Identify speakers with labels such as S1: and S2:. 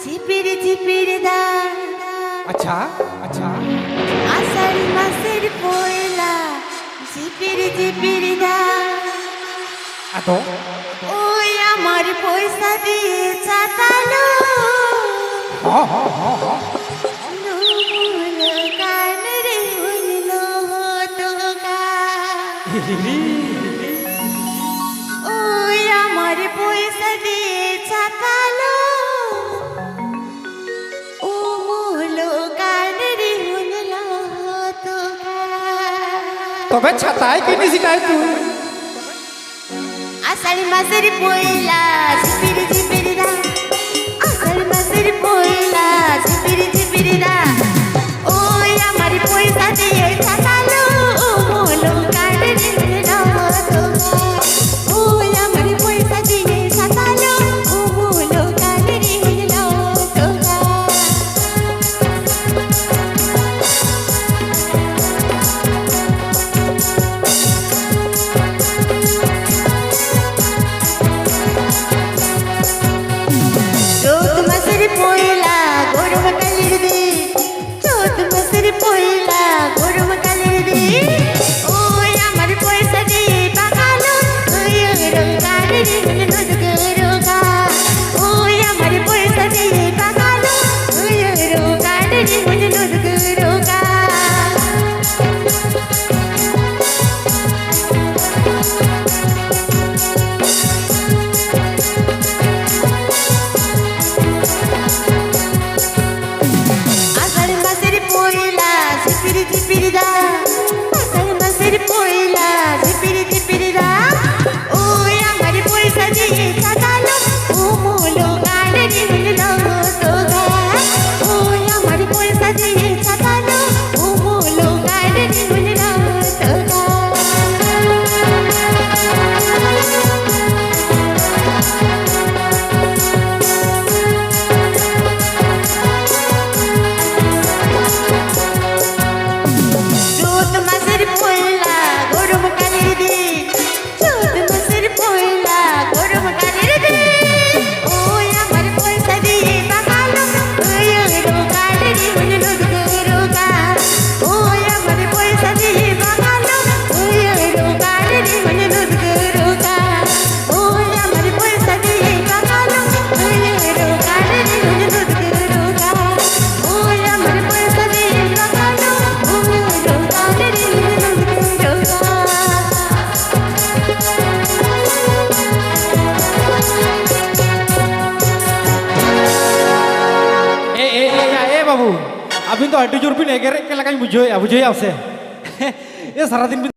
S1: ঝিপির ঝিপির দা
S2: আচ্ছা আচ্ছা
S1: আষাঢ় মাসের পয়লা ঝিপির ঝিপির দা
S2: এত
S1: ওই আমার পয়সা দিয়ে চাতালো কান রে হইল তোকা ওই আমার পয়সা দিয়ে চাতালো ও মুলো কান রে হইল তোকা
S2: তবে ছাতায় কিনেছি তাই তুই
S1: আষাঢ় মাসের পয়লা ঝিপির ঝিপির দা আষাঢ় মাসের পয়লা ঝিপির ঝিপির দা ওই আমার পয়সা দিয়ে চাতালো বলো কাটে দিল তোকা ওই আমার পয়সা দিয়ে চাতালো বলো কাটে দিল তোকা চৈত মাসের পয়লা গরম কালের দিন চৈত মাসের পয়লা গরম কালের দিন ওই আমার পয়সা দিয়ে পাকালো ওই রোগার রোগা ওই আমার পয়সা দিয়ে পাকালো ওই রোগার রোগা আষাঢ় মাসের পয়লা ঝিপির ঝিপির দা আষাঢ় মাসের পয়লা ঝিপির ঝিপির দা ওই আমার পয়সা দিয়ে চাতালো ও মোলো গাড়ি দিল তোগা ওই আমার পয়সা দিয়ে চাতালো ও মোলো গাড়ি দিল তোগা চৈত মাসের পয়লা গরম কালের দিন চৈত মাসের পয়লা গরম কালের দিন ওই আমার পয়সা দিয়ে পাকালো ওই রোগার রোগা ওই আমার পয়সা দিয়ে পাকালো ওই রোগার রোগা ওই আমার পয়সা দিয়ে পাকালো ওই রোগার রোগা ওই আমার পয়সা দিয়ে পাকালো
S2: এ বাবু আপনি তো হাইটু জোর পিনে একে লাগাই বুঝে আছে এ সারাদিন